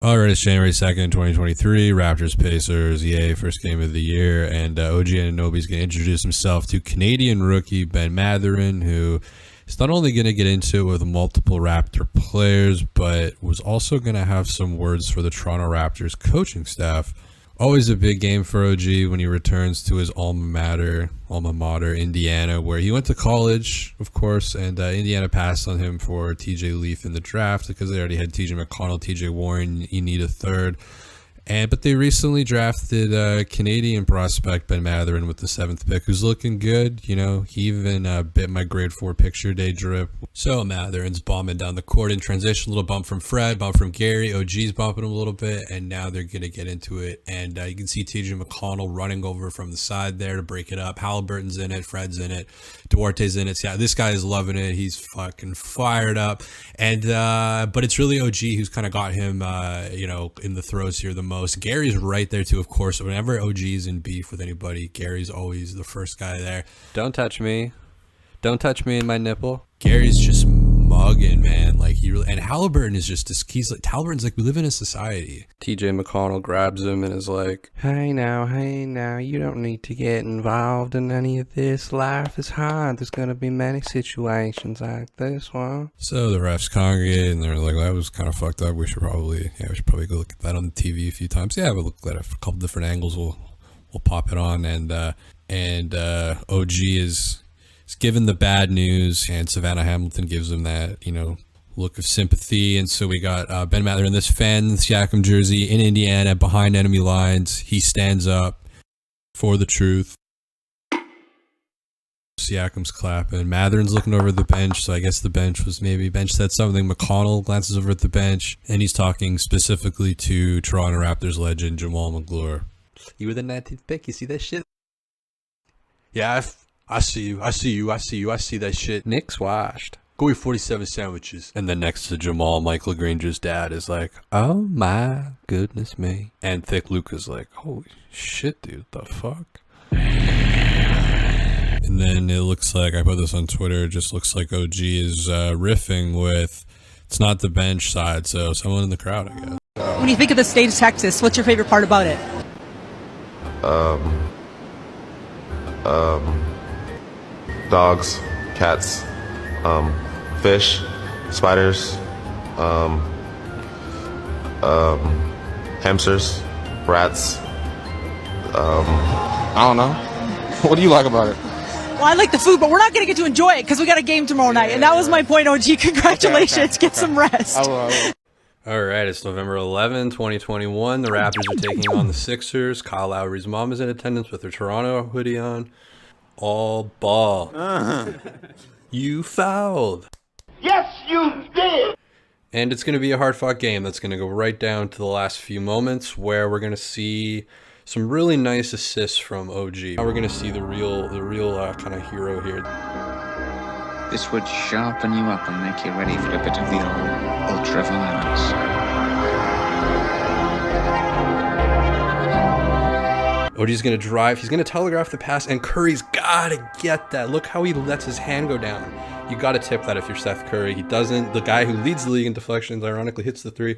Alright, it's January 2nd, 2023. Raptors Pacers, yay, first game of the year. And OG Anunoby is going to introduce himself to Canadian rookie Ben Mathurin, who is not only going to get into it with multiple Raptor players, but was also going to have some words for the Toronto Raptors coaching staff. Always a big game for OG when he returns to his alma mater, Indiana, where he went to college, of course, and Indiana passed on him for TJ Leaf in the draft because they already had TJ McConnell, TJ Warren. You need a third. But they recently drafted Canadian prospect Ben Mathurin with the 7th pick, who's looking good. You know, he even bit my grade 4 picture day drip. So Mathurin's bombing down the court in transition, little bump from Fred, bump from Gary. OG's bumping him a little bit, and now they're going to get into it. And you can see TJ McConnell running over from the side there to break it up. Halliburton's in it, Fred's in it, Duarte's in it. So, yeah, this guy is loving it. He's fucking fired up. And but it's really OG who's kind of got him, in the throes here the most. Gary's right there too, of course. Whenever OG's in beef with anybody, Gary's always the first guy there. Don't touch me. Don't touch me in my nipple. Gary's just mugging, man. Like he really, and Halliburton is just this. He's like Halliburton's like, we live in a society. TJ McConnell grabs him and is like, hey now, you don't need to get involved in any of this. Life is hard. There's gonna be many situations like this one. So the refs congregate and they're like, well, that was kind of fucked up. We should probably go look at that on the TV a few times. Yeah, we'll look at a couple different angles. We'll pop it on. And OG is given the bad news, and Savannah Hamilton gives him that, look of sympathy. And so we got Ben Mathurin in this fan Siakam jersey in Indiana behind enemy lines. He stands up for the truth. Siakam's clapping. Mathurin's looking over the bench, so I guess the bench said something. McConnell glances over at the bench, and he's talking specifically to Toronto Raptors legend Jamal McGlure. You were the 19th pick. You see that shit? Yeah, I see you. I see that shit. Nick's washed. Go eat 47 sandwiches. And then next to Jamal, Mike LaGrange's dad is like, oh my goodness me. And Thick Luca's like, holy shit, dude, the fuck? And then it looks like, I put this on Twitter, it just looks like OG is riffing with, it's not the bench side, so someone in the crowd, I guess. When you think of the state of Texas, what's your favorite part about it? Dogs, cats, fish, spiders, hamsters, rats. I don't know. What do you like about it? Well, I like the food, but we're not going to get to enjoy it because we got a game tomorrow night, and that was my point, OG. Congratulations. Get some rest. I will. All right, it's November 11, 2021. The Raptors are taking on the Sixers. Kyle Lowry's mom is in attendance with her Toronto hoodie on. All ball. You fouled. Yes, you did. And it's going to be a hard-fought game that's going to go right down to the last few moments where we're going to see some really nice assists from OG. Now we're going to see the real kind of hero here. This would sharpen you up and make you ready for a bit of the old ultra-violence. OG's going to drive. He's going to telegraph the pass, and Curry's got to get that. Look how he lets his hand go down. You got to tip that if you're Seth Curry. He doesn't. The guy who leads the league in deflections, ironically, hits the 3.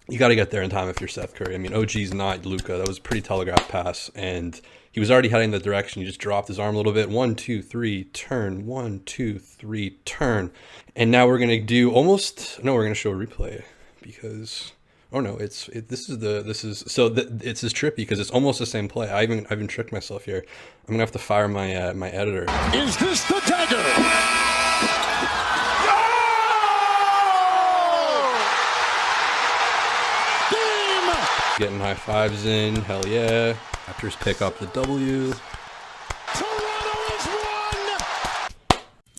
You got to get there in time if you're Seth Curry. I mean, OG's not Luka. That was a pretty telegraphed pass, and he was already heading that direction. He just dropped his arm a little bit. 1, 2, 3, turn. 1, 2, 3, turn. And now we're going to do we're going to show a replay because... Oh no, it's this is as trippy because it's almost the same play. I even tricked myself here. I'm gonna have to fire my my editor. Is this the dagger? Getting high fives in, hell yeah. Raptors pick up the W.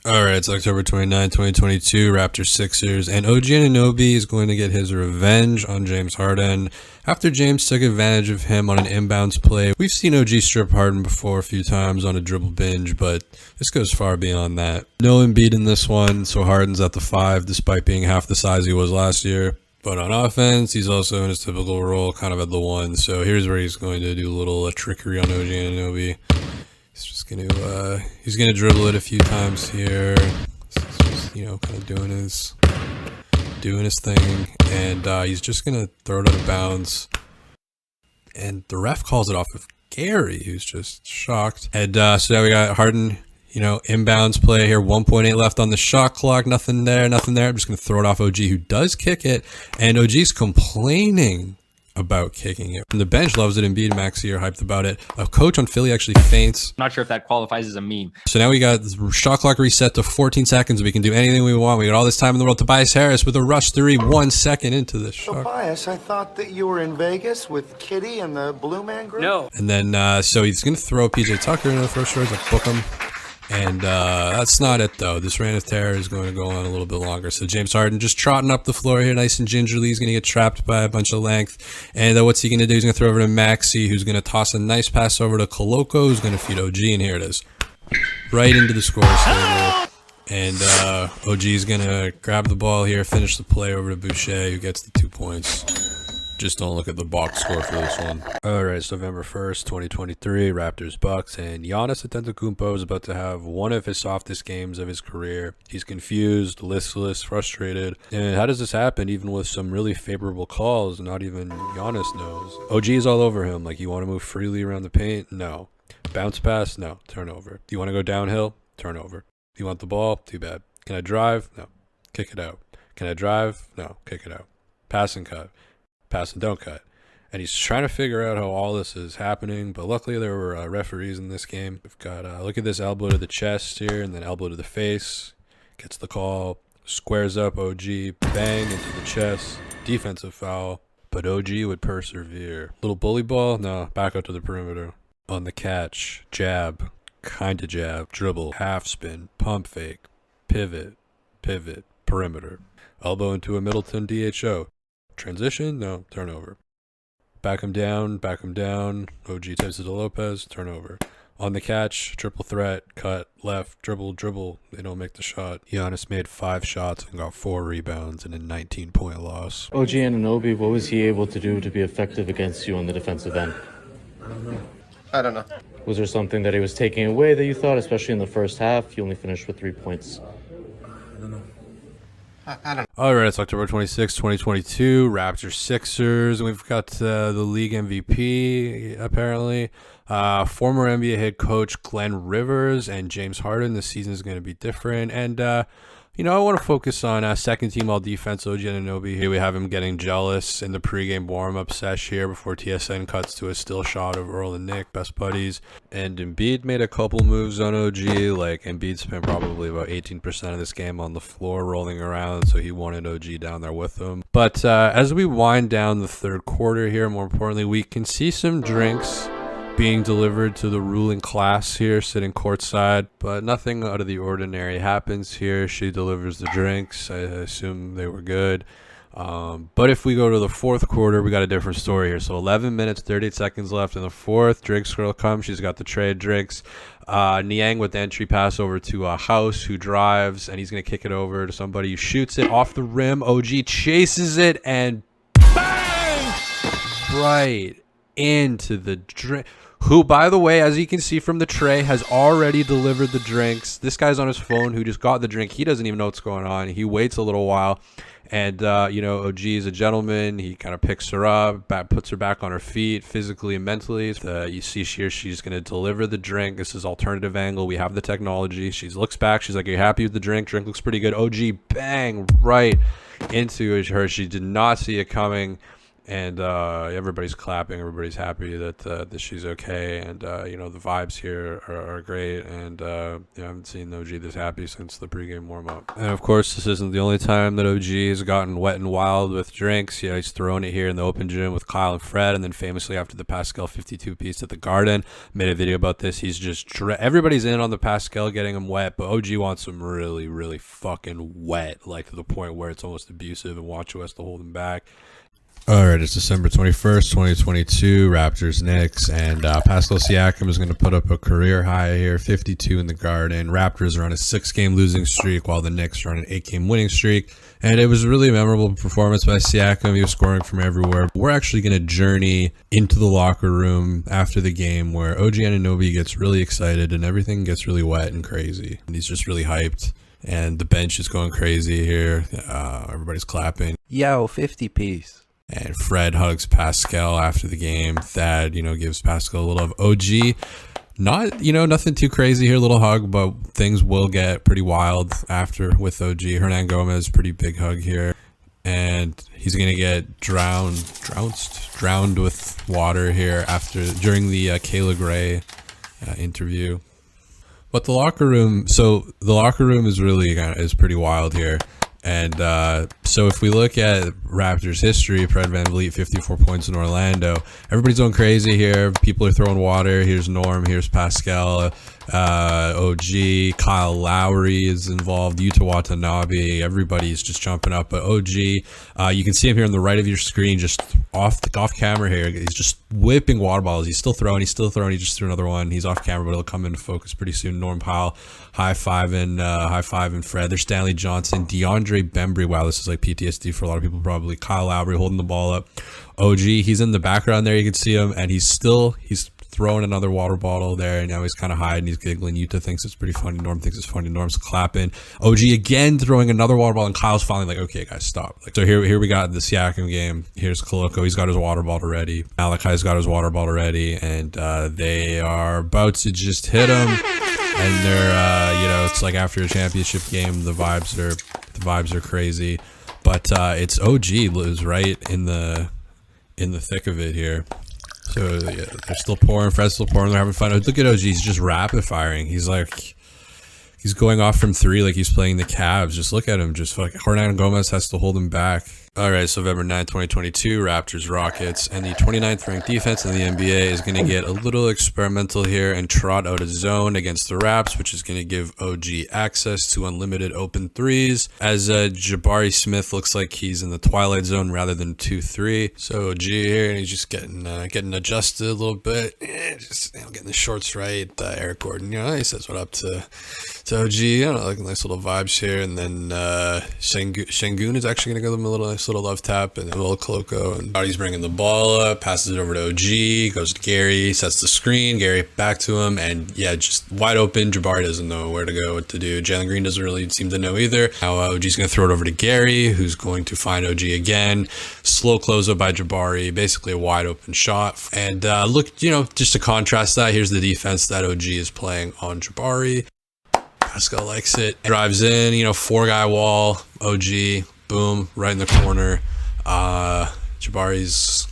All right, it's October 29, 2022, Raptors Sixers, and OG Anunoby is going to get his revenge on James Harden after James took advantage of him on an inbounds play. We've seen OG strip Harden before a few times on a dribble binge, but this goes far beyond that. No Embiid in this one, so Harden's at the 5 despite being half the size he was last year. But on offense, he's also in his typical role, kind of at the 1. So here's where he's going to do a little trickery on OG Anunoby. He's just gonna dribble it a few times here. He's just, kind of doing doing his thing, and he's just gonna throw it out of bounds. And the ref calls it off of Gary, who's just shocked. And so now we got Harden, you know, inbounds play here, 1.8 left on the shot clock, nothing there, nothing there. I'm just gonna throw it off OG, who does kick it, and OG's complaining about kicking it. And the bench loves it. Embiid and Maxey are hyped about it. A coach on Philly actually faints. I'm not sure if that qualifies as a meme. So now we got the shot clock reset to 14 seconds. We can do anything we want. We got all this time in the world. Tobias Harris with a rush 3, 1 second into the shot. Tobias, I thought that you were in Vegas with Kitty and the Blue Man Group. No. And then, so he's going to throw PJ Tucker into the first choice, like book him. And that's not it, though. This reign of terror is going to go on a little bit longer. So James Harden just trotting up the floor here nice and gingerly. He's going to get trapped by a bunch of length. And what's he going to do? He's going to throw over to Maxey, who's going to toss a nice pass over to Koloko, who's going to feed OG. And here it is. Right into the scorer's table. And OG is going to grab the ball here, finish the play over to Boucher, who gets the 2 points. Just don't look at the box score for this one. Alright, so November 1st, 2023, Raptors Bucks, and Giannis Antetokounmpo is about to have one of his softest games of his career. He's confused, listless, frustrated. And how does this happen even with some really favorable calls? Not even Giannis knows. OG is all over him. Like, you want to move freely around the paint? No. Bounce pass? No. Turnover. You want to go downhill? Turnover. You want the ball? Too bad. Can I drive? No. Kick it out. Can I drive? No. Kick it out. Pass and cut. Pass and don't cut. And he's trying to figure out how all this is happening, but luckily there were referees in this game. We've got look at this elbow to the chest here, and then elbow to the face. Gets the call, squares up OG, bang into the chest, defensive foul, but OG would persevere. Little bully ball, no, back out to the perimeter. On the catch, jab, kinda jab, dribble, half spin, pump fake, pivot, perimeter. Elbow into a Middleton DHO. Transition, no, turnover. Back him down, OG tips it to Lopez, turnover. On the catch, triple threat, cut, left, dribble, they don't make the shot. Giannis made 5 shots and got 4 rebounds in a 19-point loss. OG Anunoby, what was he able to do to be effective against you on the defensive end? I don't know. Was there something that he was taking away that you thought, especially in the first half? You only finished with 3 points. All right, it's October 26, 2022, Raptors Sixers. We've got the league MVP, apparently. Former NBA head coach Glenn Rivers and James Harden. This season is going to be different. And, you know, I want to focus on second team all defense, OG Anunoby. Here we have him getting jealous in the pregame warm-up sesh here before TSN cuts to a still shot of Earl and Nick, best buddies. And Embiid made a couple moves on OG. Like, Embiid spent probably about 18% of this game on the floor rolling around, so he wanted OG down there with him. But as we wind down the third quarter here, more importantly, we can see some drinks being delivered to the ruling class here, sitting courtside, but nothing out of the ordinary happens here. She delivers the drinks. I assume they were good. But if we go to the fourth quarter, we got a different story here. So 11 minutes, 38 seconds left in the fourth. Drinks girl comes. She's got the tray of drinks. Niang with the entry pass over to House, who drives, and he's going to kick it over to somebody who shoots it off the rim. OG chases it and bang! Right into the drink. Who, by the way, as you can see from the tray, has already delivered the drinks. This guy's on his phone who just got the drink. He doesn't even know what's going on. He waits a little while. And, you know, OG is a gentleman. He kind of picks her up, puts her back on her feet physically and mentally. You see here she's going to deliver the drink. This is alternative angle. We have the technology. She looks back. She's like, are you happy with the drink? Drink looks pretty good. OG, bang, right into her. She did not see it coming. And everybody's clapping. Everybody's happy that she's okay. And, you know, the vibes here are great. And I haven't seen OG this happy since the pregame warm-up. And, of course, this isn't the only time that OG has gotten wet and wild with drinks. You know, he's throwing it here in the open gym with Kyle and Fred. And then famously after the Pascal 52 piece at the Garden, made a video about this. He's just everybody's in on the Pascal getting him wet. But OG wants him really, really fucking wet, like to the point where it's almost abusive and Watcho has to hold him back. All right, it's December 21st, 2022, Raptors Knicks, and Pascal Siakam is going to put up a career high here, 52 in the Garden. Raptors are on a 6-game losing streak while the Knicks are on an 8-game winning streak, and it was a really memorable performance by Siakam. He was scoring from everywhere. We're actually going to journey into the locker room after the game where OG Anunoby gets really excited and everything gets really wet and crazy, and he's just really hyped. and the bench is going crazy here. Everybody's clapping. Yo, 50 piece. And Fred hugs Pascal after the game. Thad, gives Pascal a little of OG. Not, nothing too crazy here, little hug, but things will get pretty wild after with OG. Hernan Gomez, pretty big hug here. And he's going to get drowned with water here during the Kayla Gray interview. But the locker room is really is pretty wild here. And so if we look at Raptors history, Fred VanVleet, 54 points in Orlando. Everybody's going crazy here. People are throwing water. Here's Norm. Here's Pascal. OG. Kyle Lowry is involved. Yuta Watanabe. Everybody's just jumping up. But OG, you can see him here on the right of your screen, just off camera here. He's just whipping water bottles. He's still throwing. He just threw another one. He's off camera, but it'll come into focus pretty soon. Norm Powell, high five and Fred. There's Stanley Johnson, DeAndre Bembry. Wow, this is like PTSD for a lot of people probably. Kyle Lowry holding the ball up. OG, he's in the background there. You can see him, and he's throwing another water bottle there, and now he's kind of hiding. He's giggling. Yuta thinks it's pretty funny. Norm thinks it's funny. Norm's clapping. OG again throwing another water bottle, and Kyle's finally like, okay, guys, stop. So here we got the Siakam game. Here's Koloko. He's got his water bottle ready. Malachi's got his water bottle ready, and they are about to just hit him. And they're, it's like after a championship game, the vibes are crazy. But it's OG who's right in the thick of it here. So yeah, they're still pouring, Fred's still pouring, they're having fun. Look at OG, he's just rapid firing. He's going off from three like he's playing the Cavs. Just look at him, just like Hernan Gomez has to hold him back. All right, so November 9, 2022, Raptors Rockets, and the 29th ranked defense in the NBA is going to get a little experimental here and trot out a zone against the Raps, which is going to give OG access to unlimited open threes, as Jabari Smith looks like he's in the twilight zone rather than 2-3. So OG here, and he's just getting adjusted a little bit, just getting the shorts right. Eric Gordon, he says what up to OG, like nice little vibes here, and then Şengün is actually going to give them a little love tap, and a little Koloko, and he's bringing the ball up, passes it over to OG, goes to Gary, sets the screen, Gary back to him, and yeah, just wide open. Jabari doesn't know where to go, what to do. Jalen Green doesn't really seem to know either. Now OG's going to throw it over to Gary, who's going to find OG again. Slow close up by Jabari, basically a wide open shot. And look, just to contrast that, here's the defense that OG is playing on Jabari. Pascal likes it, drives in, 4-guy wall, OG, boom, right in the corner. Jabari's,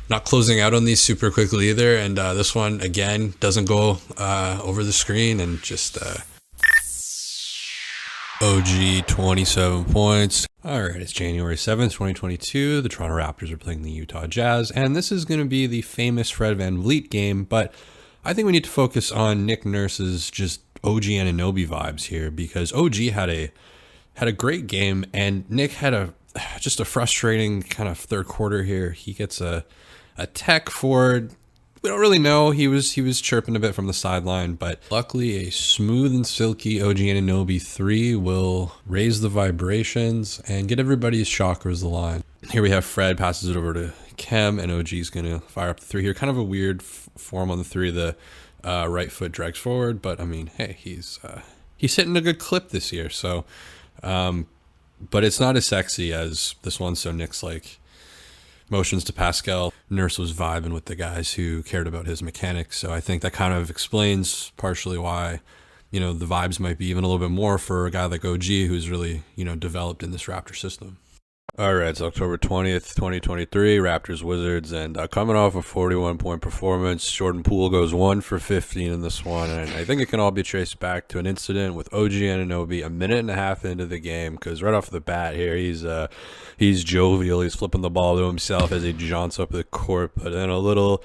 not closing out on these super quickly either, and this one again doesn't go over the screen, and just OG 27 points. All right, it's January 7th, 2022. The Toronto Raptors are playing the Utah Jazz, and this is going to be the famous Fred VanVleet game, but I think we need to focus on Nick Nurse's just OG Anunoby vibes here, because OG had a great game, and Nick had just a frustrating kind of third quarter here. He gets a tech for, we don't really know. He was chirping a bit from the sideline, but luckily a smooth and silky OG Anunoby 3 will raise the vibrations and get everybody's chakras aligned. Here we have Fred passes it over to Kem, and OG's gonna fire up the 3 here. Kind of a weird form on the 3. The right foot drags forward, but I mean, hey, he's hitting a good clip this year. So, but it's not as sexy as this one. So Nick's like motions to Pascal. Nurse was vibing with the guys who cared about his mechanics. So I think that kind of explains partially why, the vibes might be even a little bit more for a guy like OG, who's really, developed in this Raptor system. All right, it's October 20th, 2023, Raptors Wizards, and coming off a 41-point performance, Jordan Poole goes 1 for 15 in this one, and I think it can all be traced back to an incident with OG Anunoby a minute and a half into the game, because right off the bat here, he's jovial, he's flipping the ball to himself as he jaunts up the court, but then a little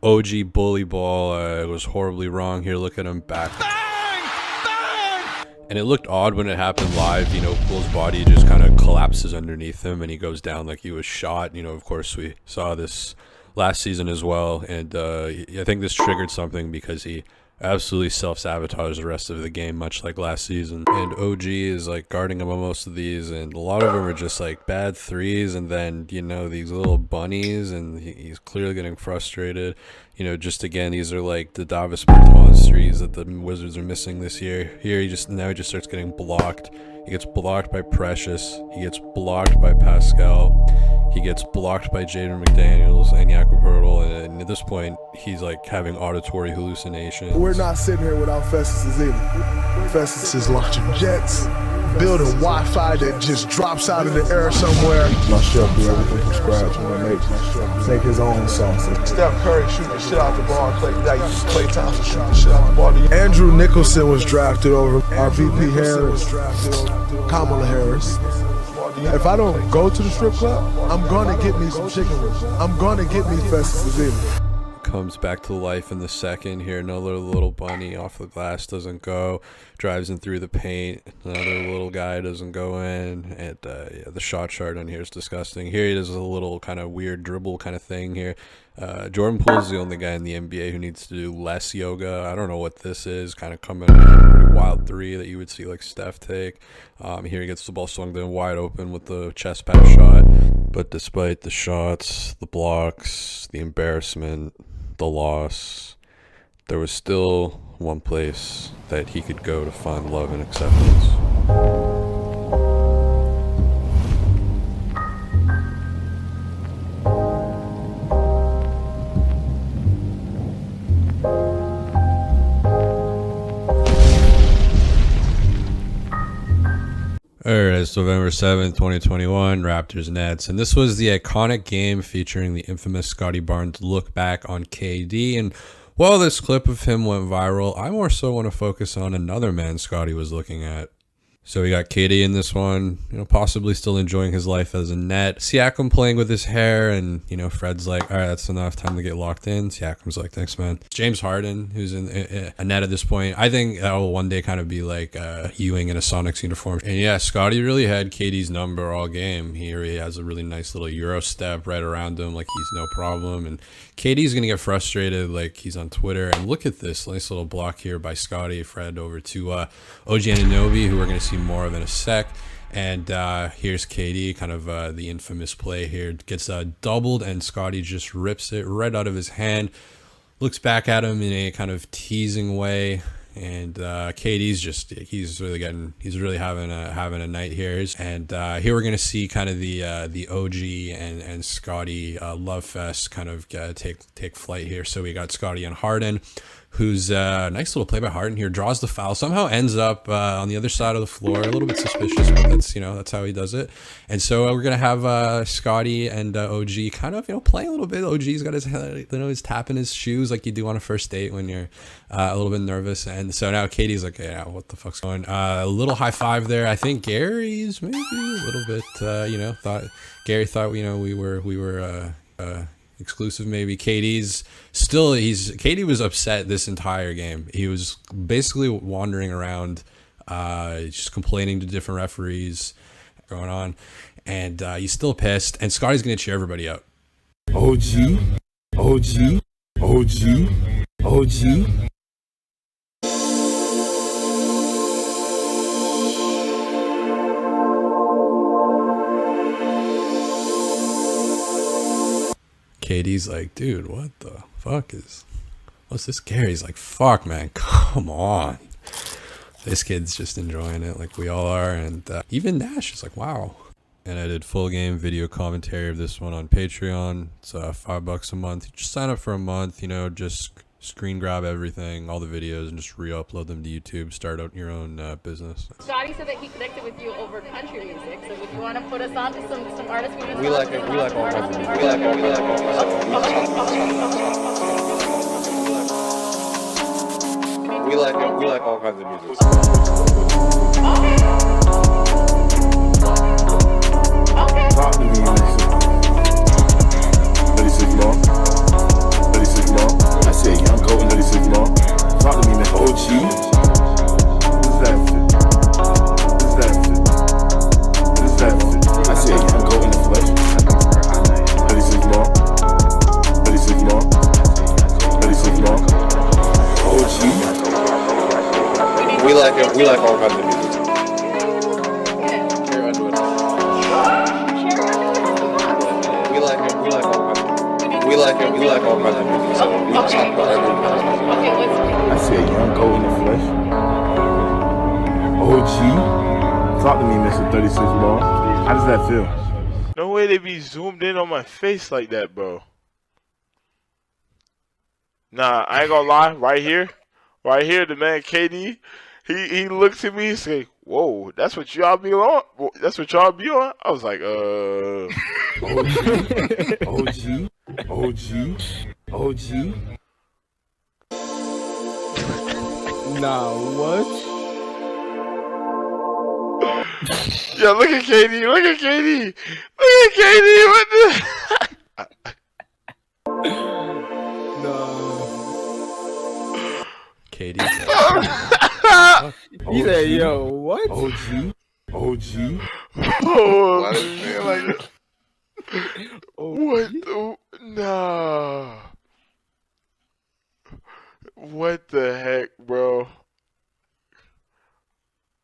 OG bully ball was horribly wrong here. Look at him back. And it looked odd when it happened live. Poole's body just kind of collapses underneath him, and he goes down like he was shot. Of course, we saw this last season as well, and I think this triggered something because he absolutely self-sabotage the rest of the game, much like last season. And OG is like guarding him on most of these, and a lot of them are just like bad threes, and then, you know, these little bunnies, and he's clearly getting frustrated. You know, just again, these are like the Davis Bertans threes that the Wizards are missing this year. Here he just starts getting blocked. He gets blocked by Precious. He gets blocked by Pascal. He gets blocked by Jaden McDaniels and Jakob Poeltl, and at this point, he's like having auditory hallucinations. We're not sitting here without Festus either. Festus is launching jets, building Wi-Fi that just drops out of the air somewhere. My chef do everything from scratch. I'm make his own sauce. Steph Curry shoot the shit out the ball. Klay Thompson shoot the shit out the ball. Andrew Nicholson was drafted over our VP Harris, Kamala Harris. If I don't go to the strip club, I'm gonna get me some chicken wings. I'm gonna get me Festus either. Comes back to life in the second here. Another little bunny off the glass doesn't go, drives in through the paint. Another little guy doesn't go in, and yeah, the shot chart on here is disgusting. Here he does a little kind of weird dribble kind of thing here. Jordan Poole is the only guy in the NBA who needs to do less yoga. I don't know what this is, kind of coming in a pretty wild three that you would see like Steph take. Here he gets the ball swung in wide open with the chest pass shot, but despite the shots, the blocks, the embarrassment, the loss, there was still one place that he could go to find love and acceptance. Alright, it's November 7th, 2021, Raptors Nets, and this was the iconic game featuring the infamous Scottie Barnes look back on KD. And while this clip of him went viral, I more so want to focus on another man Scottie was looking at. So we got KD in this one, you know, possibly still enjoying his life as a Net. Siakam playing with his hair, and, you know, Fred's like, all right, that's enough, time to get locked in. Siakam's like, thanks, man. James Harden, who's in a Net at this point. I think that will one day kind of be like Ewing in a Sonics uniform. And yeah, Scottie really had KD's number all game. Here he has a really nice little Euro step right around him, like he's no problem. And KD's going to get frustrated, like he's on Twitter. And look at this nice little block here by Scottie. Fred over to OG Anunoby, who we're going to see more of in a sec. And here's KD, kind of the infamous play here, gets doubled, and Scottie just rips it right out of his hand, looks back at him in a kind of teasing way, and KD's just, he's really having a night here. And here we're gonna see kind of the OG and Scottie love fest kind of take flight here. So we got Scottie and Harden, who's nice little play by Harden here, draws the foul, somehow ends up on the other side of the floor. A little bit suspicious, but that's, you know, that's how he does it. And so we're gonna have Scottie and OG kind of, you know, playing a little bit. OG's got his, you know, he's tapping his shoes like you do on a first date when you're a little bit nervous. And so now KD's like, yeah, what the fuck's going on? A little high five there. I think Gary's maybe a little bit, you know, Gary thought, you know, we were exclusive maybe. KD was upset this entire game. He was basically wandering around, just complaining to different referees going on, and he's still pissed, and Scottie's gonna cheer everybody out. OG. KD's like, dude, what the fuck what's this? Gary's like, fuck, man, come on. This kid's just enjoying it like we all are. And even Nash is like, wow. And I did full game video commentary of this one on Patreon. It's $5 a month. You just sign up for a month, you know, just screen grab everything, all the videos, and just re-upload them to YouTube. Start out your own business. Scottie said that he connected with you over country music. So if you want to put us on to some artists, We like all kinds of music. We like all kinds of music. Okay. Talk to me, 36 ball. 36 ball. I said young goat in 36 ball. Talk to me, man. OG. What's that shit? I said young goat in the flesh. 36 ball. 36 ball. 36 ball. OG. we like all kinds of music. We like all kinds of music. So we talk about everything. I see a young goat in the flesh. OG, talk to me, Mr. 36 Ball. How does that feel? No way they be zoomed in on my face like that, bro. Nah, I ain't gonna lie. Right here, the man KD, he looks at me and say, "Whoa, that's what y'all be on? That's what y'all be on?" I was like, OG. Nah, what? Yeah, look at KD. What the? No. KD. He said, "Yo, what?" OG. Oh, man, like, what the? Nah. What the heck, bro?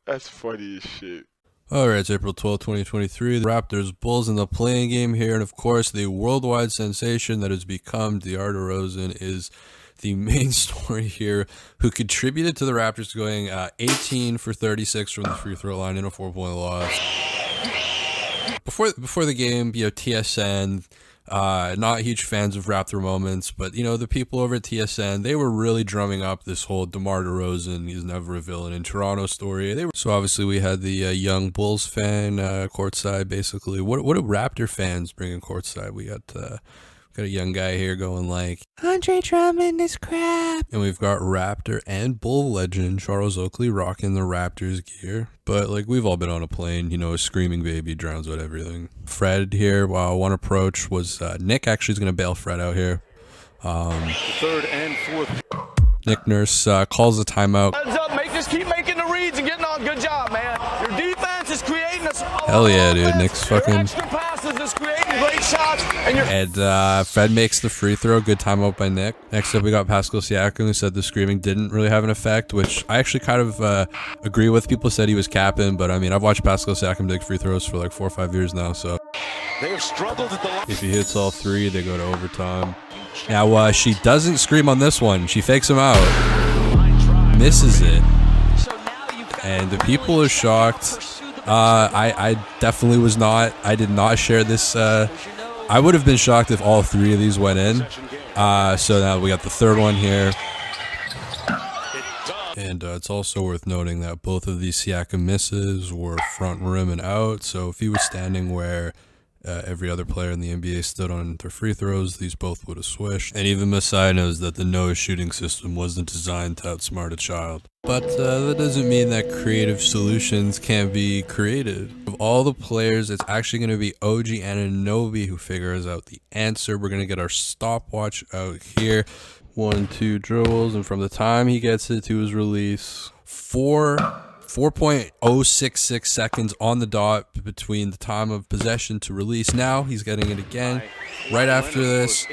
That's funny as shit. All right, it's April 12th, 2023. The Raptors Bulls in the playing game here. And of course, the worldwide sensation that has become Demar Derozan is the main story here, who contributed to the Raptors going 18 for 36 from the free throw line in a 4-point loss. Before the game, TSN, not huge fans of Raptor moments, but the people over at TSN, they were really drumming up this whole Demar Derozan, he's never a villain in Toronto story. So obviously we had the young Bulls fan courtside. Basically, what do Raptor fans bring in courtside? We got a young guy here going like, Andre Drummond is crap. And we've got Raptor and Bull legend Charles Oakley rocking the Raptors gear. But like, we've all been on a plane, a screaming baby drowns out everything. Fred here, one approach was Nick actually is going to bail Fred out here. Third and fourth. Nick Nurse calls a timeout. Heads up, just keep making the reads and getting on. Good job, man. Your defense is creating us. Hell yeah, dude. Nick's fucking. Extra passes is creating great shots. And Fred makes the free throw. Good timeout by Nick. Next up, we got Pascal Siakam, who said the screaming didn't really have an effect, which I actually kind of agree with. People said he was capping, but I mean, I've watched Pascal Siakam take free throws for like 4 or 5 years now, so. They have struggled at the line. If he hits all three, they go to overtime. Now, she doesn't scream on this one. She fakes him out. Misses it. And the people are shocked. I definitely was not. I did not share this. I would have been shocked if all three of these went in. So now we got the third one here. And it's also worth noting that both of these Siakam misses were front rim and out. So if he was standing where every other player in the NBA stood on their free throws, these both would have swished. And even Masai knows that the no shooting system wasn't designed to outsmart a child. But that doesn't mean that creative solutions can't be created. Of all the players, it's actually going to be OG Anunoby who figures out the answer. We're going to get our stopwatch out here. 1, 2 dribbles, and from the time he gets it to his release, 4.066 seconds on the dot between the time of possession to release. Now he's getting it again. Right after this,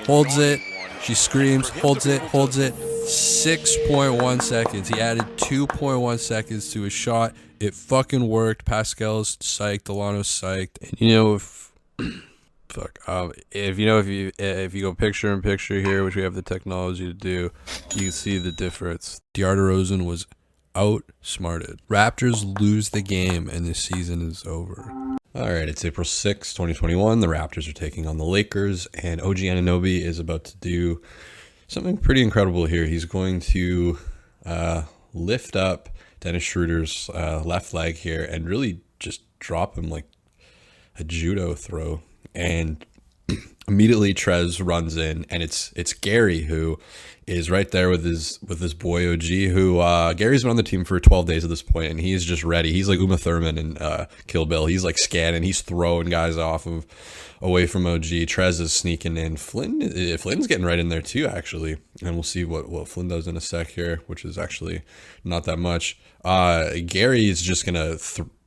holds it. She screams, holds it. 6.1 seconds. He added 2.1 seconds to his shot. It fucking worked. Pascal's psyched. Delano's psyched. And if you go picture in picture here, which we have the technology to do, you can see the difference. Demar Derozan was outsmarted. Raptors lose the game and this season is over. All right, it's April 6, 2021. The Raptors are taking on the Lakers, and OG Anunoby is about to do something pretty incredible here. He's going to lift up Dennis Schroder's left leg here and really just drop him like a judo throw. And immediately Trez runs in, and it's Gary who is right there with his boy OG, who Gary's been on the team for 12 days at this point, and he's just ready. He's like Uma Thurman in Kill Bill. He's like scanning, he's throwing guys away from OG. Trez is sneaking in. Flynn's getting right in there too, actually, and we'll see what Flynn does in a sec here, which is actually not that much. Gary is just gonna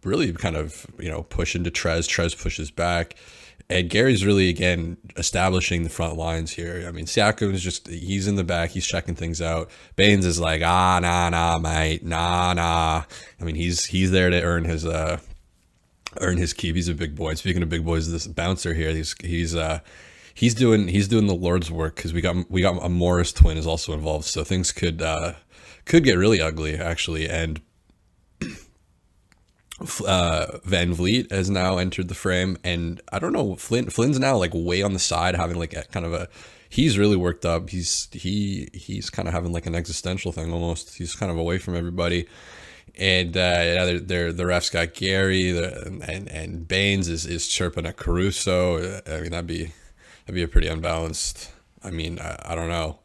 really kind of push into Trez. Trez pushes back. And Gary's really, again, establishing the front lines here. I mean, Siakam is just, he's in the back. He's checking things out. Baines is like, nah, mate. Nah. I mean, he's there to earn his keep. He's a big boy. Speaking of big boys, this bouncer here, he's doing the Lord's work, because we got a Morris twin is also involved. So things could get really ugly, actually. And Van Vliet has now entered the frame, and I don't know, Flynn's now like way on the side, having like a kind of a, he's really worked up. He's kind of having like an existential thing almost. He's kind of away from everybody. And the refs got Gary, and Baines is chirping at Caruso. I mean, that'd be a pretty unbalanced. I mean, I don't know.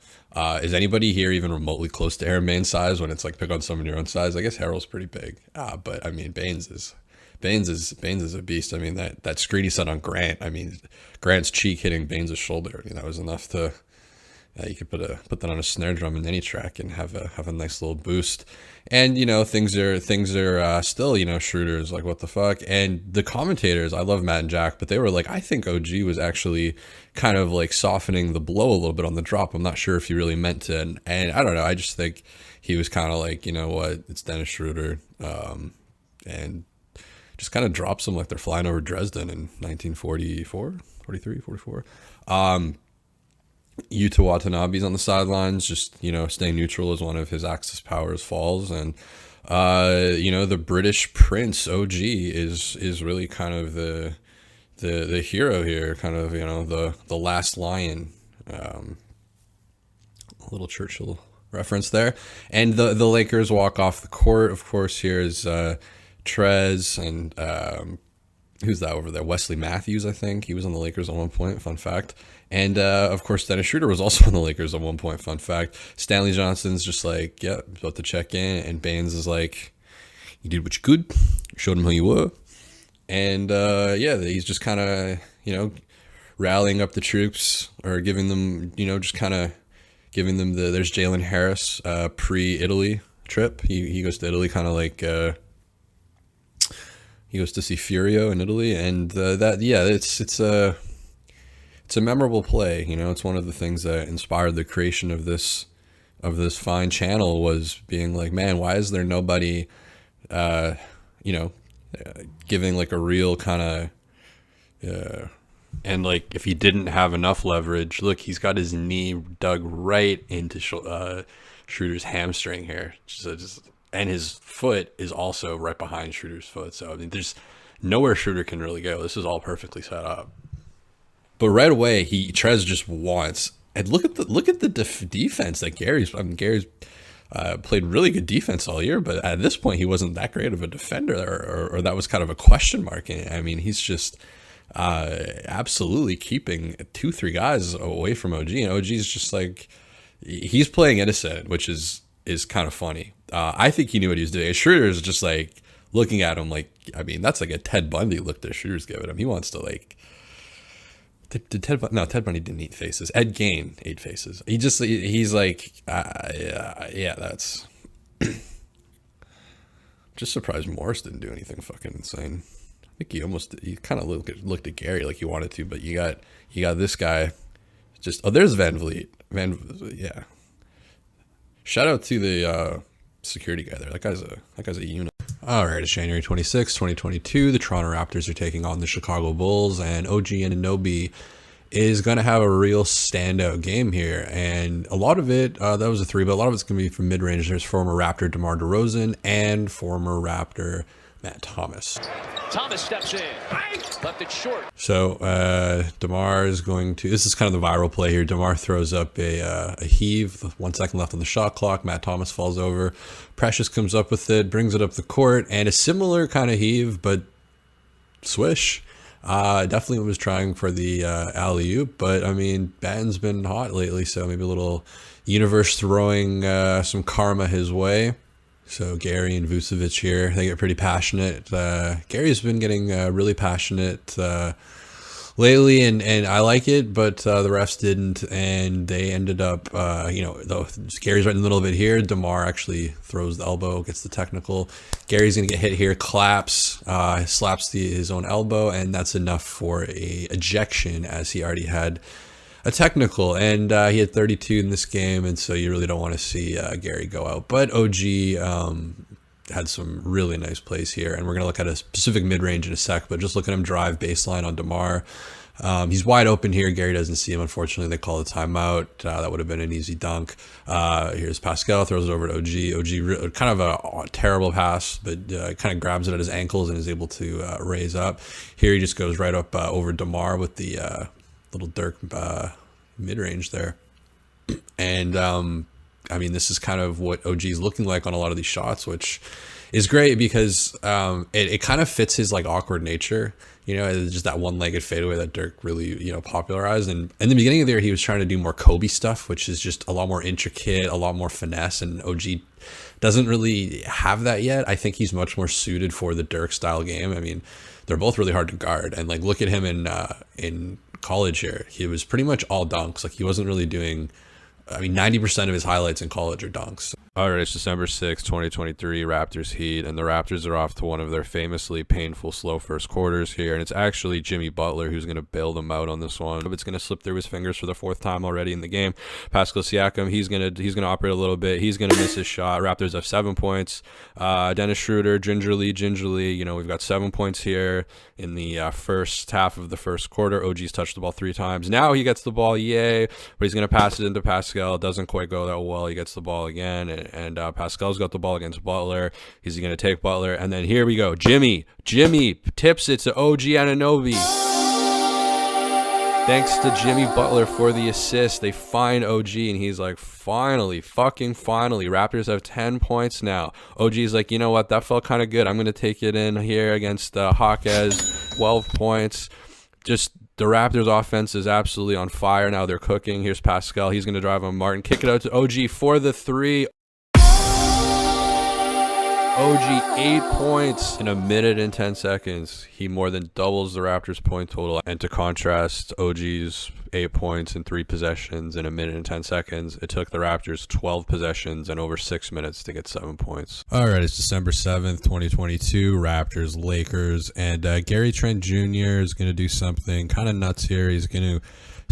Is anybody here even remotely close to Aaron Baines' size when it's like pick on someone your own size? I guess Harrell's pretty big. But I mean, Baines is a beast. I mean, that screen he set on Grant. I mean, Grant's cheek hitting Baines' shoulder. I mean, that was enough to. You could put that on a snare drum in any track and have a nice little boost. And you know, things are still, you know, Schroeder's like, what the fuck. And the commentators, I love Matt and Jack, but they were like, I think OG was actually kind of like softening the blow a little bit on the drop. I'm not sure if he really meant to, and I don't know. I just think he was kind of like, you know what, it's Dennis Schroder, and just kind of drops them like they're flying over Dresden in 1944, 43, 44. Yuta Watanabe's on the sidelines, just, you know, staying neutral as one of his Axis powers falls. And, you know, the British Prince, OG, is really kind of the hero here, kind of, you know, the last lion. A little Churchill reference there. And the Lakers walk off the court. Of course, here's Trez and who's that over there? Wesley Matthews, I think. He was on the Lakers at one point, fun fact. And, of course, Dennis Schroder was also on the Lakers at one point, fun fact. Stanley Johnson's just like, yeah, about to check in. And Baines is like, you did what you could. Showed him who you were. And, yeah, he's just kind of, you know, rallying up the troops, or giving them, you know, just kind of giving them there's Jalen Harris, pre-Italy trip. He goes to Italy kind of like, he goes to see Furio in Italy. And, it's a memorable play. You know, it's one of the things that inspired the creation of this fine channel, was being like, man, why is there nobody, you know, giving like a real kind of, and like if he didn't have enough leverage, look, he's got his knee dug right into Schroeder's hamstring here, and his foot is also right behind Schroeder's foot. So I mean, there's nowhere Schroeder can really go. This is all perfectly set up. But right away, Trez just wants, and look at the defense that Gary's played really good defense all year, but at this point he wasn't that great of a defender, or that was kind of a question mark. I mean, he's just absolutely keeping 2-3 guys away from OG, and OG's just like, he's playing innocent, which is kind of funny. I think he knew what he was doing. Schroeder is just like looking at him like, I mean, that's like a Ted Bundy look that Schroeder's giving him. He wants to like. Did Ted Bundy didn't eat faces. Ed Gein ate faces. He's like, yeah, that's. Just surprised Morris didn't do anything fucking insane. I think he kind of looked at Gary like he wanted to, but you got this guy. Just, oh, there's Van Vliet. Yeah. Shout out to the security guy there. That guy's a unit. All right, it's January 26, 2022. The Toronto Raptors are taking on the Chicago Bulls, and OG Anunoby is going to have a real standout game here. And a lot of it, that was a 3, but a lot of it's going to be from mid-range. There's former Raptor Demar Derozan and former Raptor Matt Thomas. Thomas steps in, left it short. So Demar is going to, this is kind of the viral play here. Demar throws up a heave, 1 second left on the shot clock. Matt Thomas falls over. Precious comes up with it, brings it up the court, and a similar kind of heave, but swish. Definitely was trying for the alley-oop, but I mean, Ben's been hot lately, so maybe a little universe throwing some karma his way. So Gary and Vucevic here, they get pretty passionate. Gary's been getting really passionate lately, and I like it, but the refs didn't, and they ended up, though Gary's right in the middle of it here. Demar actually throws the elbow, gets the technical. Gary's gonna get hit here, claps, slaps his own elbow, and that's enough for a ejection, as he already had a technical, and he had 32 in this game, and so you really don't want to see Gary go out. But OG had some really nice plays here, and we're going to look at a specific mid-range in a sec, but just look at him drive baseline on Demar. He's wide open here. Gary doesn't see him. Unfortunately, they call the timeout. That would have been an easy dunk. Here's Pascal, throws it over to OG. OG, kind of a terrible pass, but kind of grabs it at his ankles and is able to raise up. Here he just goes right up over Demar with the little Dirk mid-range there. And I mean, this is kind of what OG is looking like on a lot of these shots, which is great because it kind of fits his like awkward nature. It's just that one-legged fadeaway that Dirk really, popularized. And in the beginning of the year, he was trying to do more Kobe stuff, which is just a lot more intricate, a lot more finesse. And OG doesn't really have that yet. I think he's much more suited for the Dirk style game. I mean, they're both really hard to guard. And like, look at him in college here. He was pretty much all dunks. Like, he wasn't really doing, 90% of his highlights in college are dunks. All right, it's December 6th, 2023, Raptors Heat, and the Raptors are off to one of their famously painful slow first quarters here, and it's actually Jimmy Butler who's going to bail them out on this one. It's going to slip through his fingers for the fourth time already in the game. Pascal Siakam, he's going to operate a little bit. He's going to miss his shot. Raptors have 7 points. Dennis Schroder, gingerly, we've got 7 points here in the first half of the first quarter. OG's touched the ball 3 times. Now he gets the ball, yay, but he's going to pass it into Pascal. It doesn't quite go that well. He gets the ball again, and Pascal's got the ball against Butler. He's going to take Butler, and then here we go. Jimmy tips it to OG Anunoby. Thanks to Jimmy Butler for the assist. They find OG, and he's like, finally, Raptors have 10 points now. OG's like, you know what? That felt kind of good. I'm going to take it in here against Hawkes. 12 points. Just the Raptors offense is absolutely on fire now. They're cooking. Here's Pascal. He's going to drive on Martin. Kick it out to OG for the 3. OG 8 points in a minute and 10 seconds. He more than doubles the Raptors point total. And to contrast, OG's 8 points in 3 possessions in a minute and 10 seconds. It took the Raptors 12 possessions and over 6 minutes to get 7 points. All right, it's December 7th, 2022, Raptors, Lakers, and Gary Trent Jr. is going to do something kind of nuts here. He's going to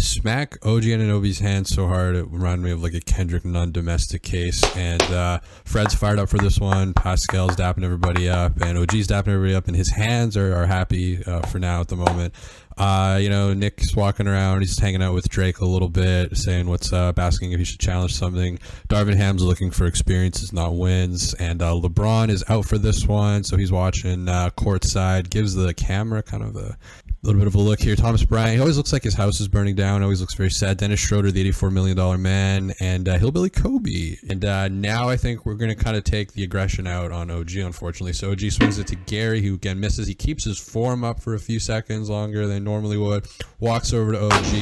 smack OG Anunoby's hand so hard it reminded me of like a Kendrick Nunn domestic case, and Fred's fired up for this one. Pascal's dapping everybody up, and OG's dapping everybody up, and his hands are happy for now at the moment. Nick's walking around, he's hanging out with Drake a little bit, saying what's up, asking if he should challenge something. Darvin Ham's looking for experiences, not wins, and LeBron is out for this one, so he's watching courtside, gives the camera kind of a little bit of a look here. Thomas Bryant, he always looks like his house is burning down, always looks very sad. Dennis Schroder, the $84 million man, and Hillbilly Kobe. And now I think we're going to kind of take the aggression out on OG, unfortunately. So OG swings it to Gary, who again misses. He keeps his form up for a few seconds longer than normally would. Walks over to OG,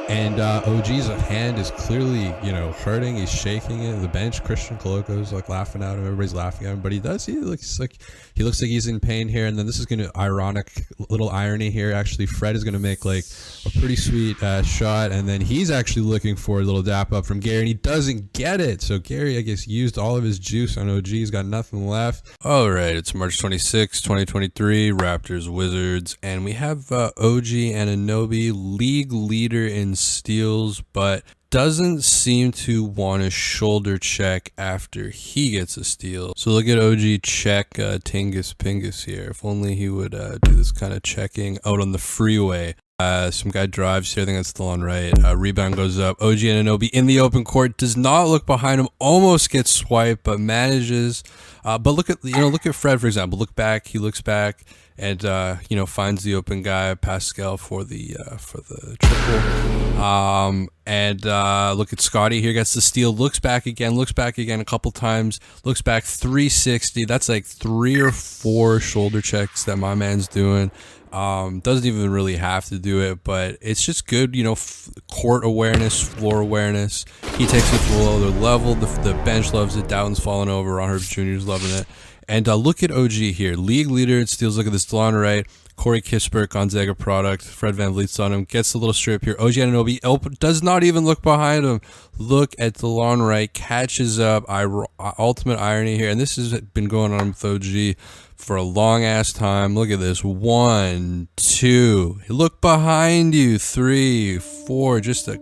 and OG's hand is clearly, hurting. He's shaking it. The bench, Christian Coloco's like laughing at him. Everybody's laughing at him, but he looks like he's in pain here. And then this is going to ironic little irony here. Actually, Fred is going to make like a pretty sweet shot, and then he's actually looking for a little dap up from Gary, and he doesn't get it. So Gary, I guess, used all of his juice on OG. He's got nothing left. All right, it's March 26, 2023, Raptors Wizards, and we have OG Anunoby, league leader in steals, but doesn't seem to want to shoulder check after he gets a steal. So look at OG check Tingus Pingus here. If only he would do this kind of checking out on the freeway. Some guy drives here. I think that's still on right. Rebound goes up. OG Anunoby in the open court, does not look behind him, almost gets swiped, but manages. But look at Fred, for example. Look back. He looks back and finds the open guy, Pascal, for the triple. And look at Scottie here, gets the steal, looks back again a couple times, looks back 360. That's like 3 or 4 shoulder checks that my man's doing. Doesn't even really have to do it, but it's just good, court awareness, floor awareness. He takes it to a lower level. The bench loves it. Dowden's falling over. Ron Herbst Jr. is loving it. And look at OG here. League leader in steals. Look at this. DeLon Wright, Corey Kispert, Gonzaga product. Fred VanVleet's on him. Gets a little strip here. OG Anunoby does not even look behind him. Look at DeLon Wright. Catches up. Ultimate irony here. And this has been going on with OG for a long ass time. Look at this. 1, 2. Look behind you. 3, 4. Just a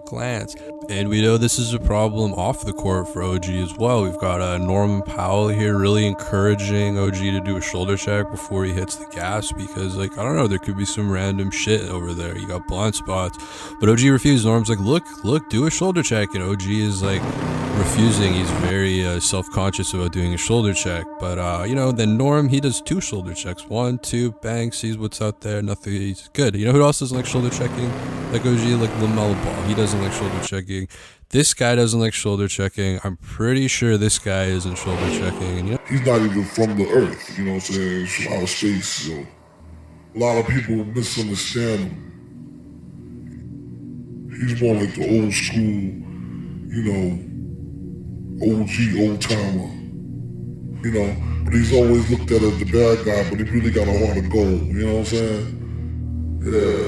glance. And we know this is a problem off the court for OG as well. We've got Norman Powell here really encouraging OG to do a shoulder check before he hits the gas, because, like, I don't know, there could be some random shit over there. You got blind spots. But OG refused. Norm's like, look, do a shoulder check. And OG is like refusing. He's very self-conscious about doing a shoulder check. But, then Norm, he does 2 shoulder checks. 1, 2, bang, sees what's out there. Nothing. He's good. You know who else doesn't like shoulder checking? Like OG, like LaMelo Ball. He doesn't like shoulder checking. This guy doesn't like shoulder checking. I'm pretty sure this guy isn't shoulder checking. And, he's not even from the earth, you know what I'm saying? He's from outer space, so a lot of people misunderstand him. He's more like the old school, OG, old timer, but he's always looked at as the bad guy, but he really got a heart of gold, you know what I'm saying? Yeah.